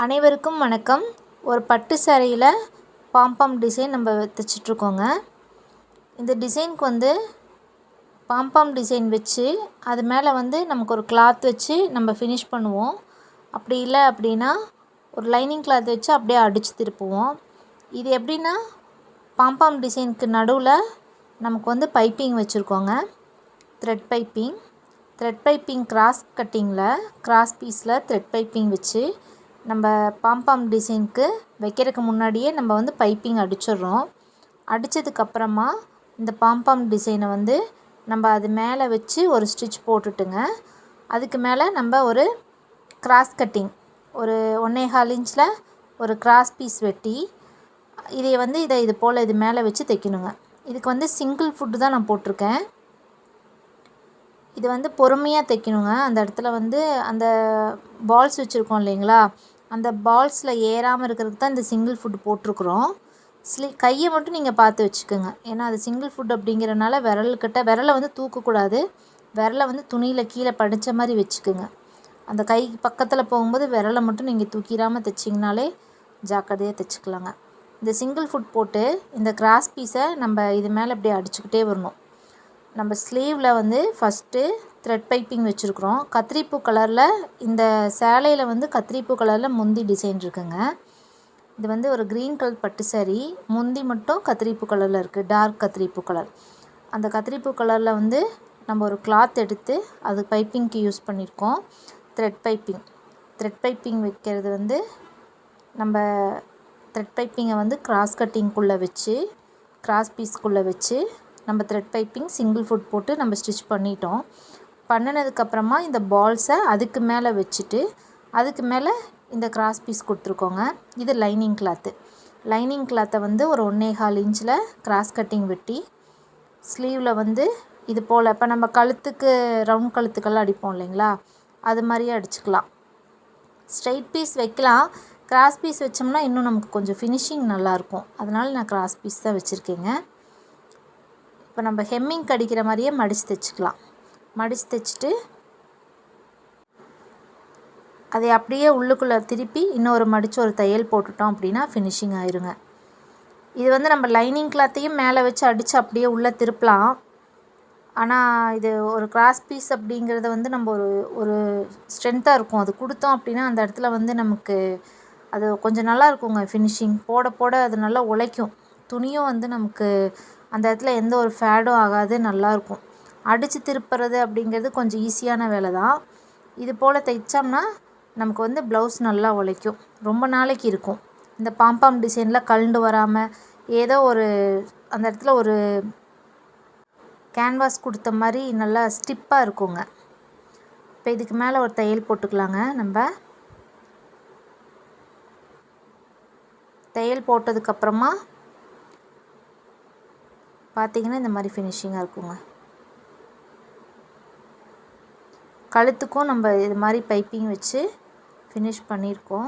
அனைவருக்கும் வணக்கம். ஒரு பட்டு சாரியில் பாம்பாம் டிசைன் நம்ம தைச்சிட்ருக்கோங்க. இந்த டிசைனுக்கு வந்து பாம்பாம் டிசைன் வச்சு அது மேலே வந்து நமக்கு ஒரு கிளாத் வச்சு நம்ம ஃபினிஷ் பண்ணுவோம். அப்படி இல்லை அப்படின்னா ஒரு லைனிங் கிளாத் வச்சு அப்படியே அடித்து திருப்புவோம். இது எப்படின்னா பாம்பாம் டிசைனுக்கு நடுவில் நமக்கு வந்து பைப்பிங் வச்சுருக்கோங்க. த்ரெட் பைப்பிங் கிராஸ் பீஸில் த்ரெட் பைப்பிங் வச்சு நம்ம பாம்பாம் டிசைனுக்கு வைக்கிறதுக்கு முன்னாடியே நம்ம வந்து பைப்பிங் அடிச்சிடுறோம். அடித்ததுக்கப்புறமா இந்த பாம்பாம் டிசைனை வந்து நம்ம அது மேலே வச்சு ஒரு ஸ்டிச் போட்டுட்டுங்க. அதுக்கு மேலே நம்ம ஒரு கிராஸ் கட்டிங் ஒரு 1.25 இன்ச்சில் ஒரு கிராஸ் பீஸ் வெட்டி இதை இது போல் இது மேலே வச்சு தைக்கணுங்க. இதுக்கு வந்து சிங்கிள் ஃபுட்டு தான் நான் போட்டிருக்கேன். இது வந்து பொறுமையாக தைக்கணுங்க. அந்த இடத்துல வந்து அந்த பால்ஸ் வச்சுருக்கோம் இல்லைங்களா, அந்த பால்ஸில் ஏறாமல் இருக்கிறதுக்கு தான் இந்த சிங்கிள் ஃபுட் போட்டிருக்குறோம். கையை மட்டும் நீங்கள் பார்த்து வச்சுக்கோங்க. ஏன்னா அது சிங்கிள் ஃபுட் அப்படிங்கிறனால விரலை வந்து தூக்கக்கூடாது. விரலை வந்து துணியில் கீழே படித்த மாதிரி வச்சுக்கோங்க. அந்த கை பக்கத்தில் போகும்போது விரலை மட்டும் நீங்கள் தூக்கிடாமல் தைச்சிங்கனாலே ஜாக்கிரதையாக தைச்சிக்கலாங்க. இந்த சிங்கிள் ஃபுட் போட்டு இந்த கிராஸ் பீஸை நம்ம இது மேலே அப்படியே அடிச்சுக்கிட்டே வரணும். நம்ம ஸ்லீவில் வந்து ஃபஸ்ட்டு த்ரெட் பைப்பிங் வச்சுருக்குறோம். கத்திரிப்பூ கலரில் இந்த சேலையில் வந்து கத்திரிப்பூ கலரில் முந்தி டிசைன் இருக்குங்க. இது வந்து ஒரு க்ரீன் கலர் பட்டு சாரி. முந்தி மட்டும் கத்திரிப்பூ கலரில் இருக்குது, டார்க் கத்திரிப்பூ கலர். அந்த கத்திரிப்பூ கலரில் வந்து நம்ம ஒரு கிளாத் எடுத்து அது பைப்பிங்க்கு யூஸ் பண்ணியிருக்கோம். த்ரெட் பைப்பிங் வைக்கிறது வந்து நம்ம த்ரெட் பைப்பிங்கை வந்து கிராஸ் கட்டிங்குள்ளே வச்சு கிராஸ் பீஸ்க்குள்ளே வச்சு நம்ம த்ரெட் பைப்பிங் சிங்கிள் ஃபுட் போட்டு நம்ம ஸ்டிச் பண்ணிட்டோம். பண்ணினதுக்கப்புறமா இந்த பால்ஸை அதுக்கு மேலே வச்சுட்டு அதுக்கு மேலே இந்த கிராஸ் பீஸ் கொடுத்துருக்கோங்க. இது லைனிங் கிளாத்தை வந்து ஒரு 1.25 இன்ச்சில் கிராஸ் கட்டிங் வெட்டி ஸ்லீவில் வந்து இது போல் இப்போ நம்ம கழுத்துக்கு ரவுண்ட் கழுத்துக்கெல்லாம் அடிப்போம் இல்லைங்களா, அது மாதிரியே அடிச்சுக்கலாம். ஸ்ட்ரைட் பீஸ் வைக்கலாம். கிராஸ் பீஸ் வச்சோம்னா இன்னும் நமக்கு கொஞ்சம் ஃபினிஷிங் நல்லாயிருக்கும். அதனால் நான் கிராஸ் பீஸ் தான் வச்சுருக்கேங்க. இப்போ நம்ம ஹெம்மிங் அடிக்கிற மாதிரியே மடித்து தைச்சிக்கலாம். மடித்து தைச்சிட்டு அதை அப்படியே உள்ளுக்குள்ளே திருப்பி இன்னொரு மடித்து ஒரு தையல் போட்டுட்டோம் அப்படின்னா ஃபினிஷிங் ஆயிருங்க. இது வந்து நம்ம லைனிங் கிளாத்தையும் மேலே வச்சு அடித்து அப்படியே உள்ளே திருப்பலாம். ஆனால் இது ஒரு கிராஸ் பீஸ் அப்படிங்கிறது வந்து நம்ம ஒரு ஸ்ட்ரென்த்தாக இருக்கும். அது கொடுத்தோம் அப்படின்னா அந்த இடத்துல வந்து நமக்கு அது கொஞ்சம் நல்லா இருக்குங்க. ஃபினிஷிங் போட போட அது நல்லா உழைக்கும். துணியும் வந்து நமக்கு அந்த இடத்துல எந்த ஒரு ஃபேடும் ஆகாது, நல்லாயிருக்கும். அடித்து திருப்புறது அப்படிங்கிறது கொஞ்சம் ஈஸியான வேலை தான். இது போல் தைச்சோம்னா நமக்கு வந்து ப்ளவுஸ் நல்லா உழைக்கும், ரொம்ப நாளைக்கு இருக்கும். இந்த பாம்பாம் டிசைனில் கழண்டு வராமல் ஏதோ ஒரு அந்த இடத்துல ஒரு கேன்வாஸ் கொடுத்த மாதிரி நல்லா ஸ்டிப்பாக இருக்குங்க. இப்போ இதுக்கு மேலே ஒரு தையல் போட்டுக்கலாங்க. நம்ம தையல் போட்டதுக்கப்புறமா பார்த்திங்கன்னா இந்த மாதிரி ஃபினிஷிங்காக இருக்குங்க. கழுத்துக்கும் நம்ம இது மாதிரி பைப்பிங் வச்சு ஃபினிஷ் பண்ணியிருக்கோம்.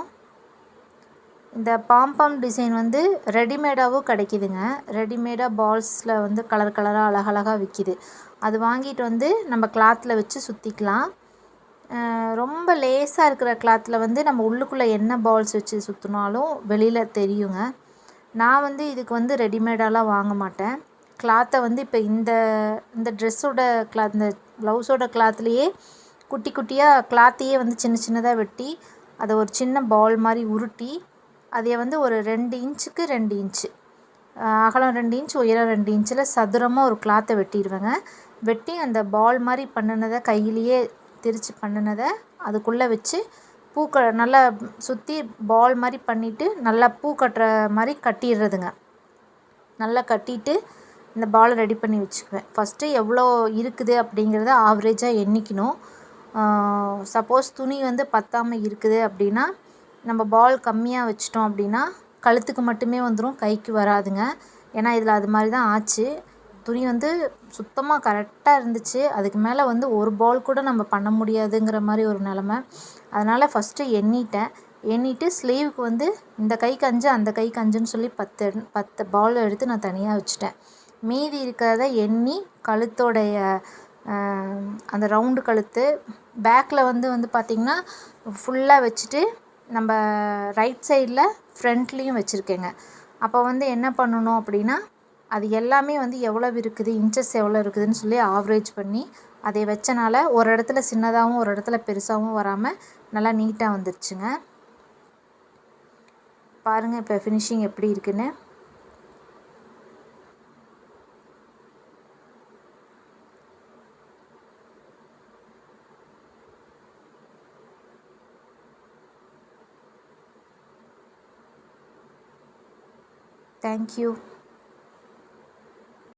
இந்த பாம்பாம் டிசைன் வந்து ரெடிமேடாகவும் கிடைக்கிதுங்க. ரெடிமேடாக பால்ஸில் வந்து கலர் கலராக அழகழகாக விற்கிது. அது வாங்கிட்டு வந்து நம்ம கிளாத்தில் வச்சு சுற்றிக்கலாம். ரொம்ப லேஸாக இருக்கிற கிளாத்தில் வந்து நம்ம உள்ளுக்குள்ளே என்ன பால்ஸ் வச்சு சுற்றினாலும் வெளியில் தெரியுங்க. நான் வந்து இதுக்கு வந்து ரெடிமேடாலாம் வாங்க மாட்டேன். கிளாத்தை வந்து இப்போ இந்த ட்ரெஸ்ஸோட கிளாத் இந்த ப்ளவுஸோட கிளாத்லேயே குட்டி குட்டியாக கிளாத்தையே வந்து சின்ன சின்னதாக வெட்டி அதை ஒரு சின்ன பால் மாதிரி உருட்டி அதை வந்து ஒரு 2 இன்ச்சுக்கு 2 இன்ச்சு அகலம் 2 இன்ச் உயரம் 2 இன்ச்சில் சதுரமாக ஒரு கிளாத்தை வெட்டிடுவேங்க. வெட்டி அந்த பால் மாதிரி பண்ணினதை கையிலேயே திரித்து பண்ணினதை அதுக்குள்ளே வச்சு நல்லா சுற்றி பால் மாதிரி பண்ணிவிட்டு நல்லா பூ கட்டுற மாதிரி கட்டிடுறதுங்க. நல்லா கட்டிட்டு இந்த பாலை ரெடி பண்ணி வச்சுக்குவேன். ஃபஸ்ட்டு எவ்வளோ இருக்குது அப்படிங்கிறத ஆவரேஜாக எண்ணிக்கணும். சப்போஸ் துணி வந்து பத்தாமல் இருக்குது அப்படின்னா நம்ம பால் கம்மியாக வச்சிட்டோம் அப்படின்னா கழுத்துக்கு மட்டுமே வந்துடும், கைக்கு வராதுங்க. ஏன்னா இதில் அது மாதிரி தான் ஆச்சு. துணி வந்து சுத்தமாக கரெக்டாக இருந்துச்சு. அதுக்கு மேலே வந்து ஒரு பால் கூட நம்ம பண்ண முடியாதுங்கிற மாதிரி ஒரு நிலமை. அதனால் ஃபஸ்ட்டு எண்ணிட்டு ஸ்லீவுக்கு வந்து இந்த கைக்கு 5 அந்த கைக்கு 5ன்னு சொல்லி 10 பால் எடுத்து நான் தனியாக வச்சுட்டேன். மீதி இருக்கிறத எண்ணி கழுத்தோடைய அந்த ரவுண்டு கழுத்து பேக்கில் வந்து பார்த்திங்கன்னா ஃபுல்லாக வச்சுட்டு நம்ம ரைட் சைடில் ஃப்ரண்ட்லேயும் வச்சுருக்கேங்க. அப்போ வந்து என்ன பண்ணணும் அப்படின்னா, அது எல்லாமே வந்து எவ்வளவு இருக்குது, இன்ச்சஸ் எவ்வளோ இருக்குதுன்னு சொல்லி ஆவரேஜ் பண்ணி அதை வச்சனால ஒரு இடத்துல சின்னதாகவும் ஒரு இடத்துல பெருசாகவும் வராமல் நல்லா நீட்டாக வந்துருச்சுங்க. பாருங்கள் இப்போ ஃபினிஷிங் எப்படி இருக்குன்னு. தேங்க்யூ.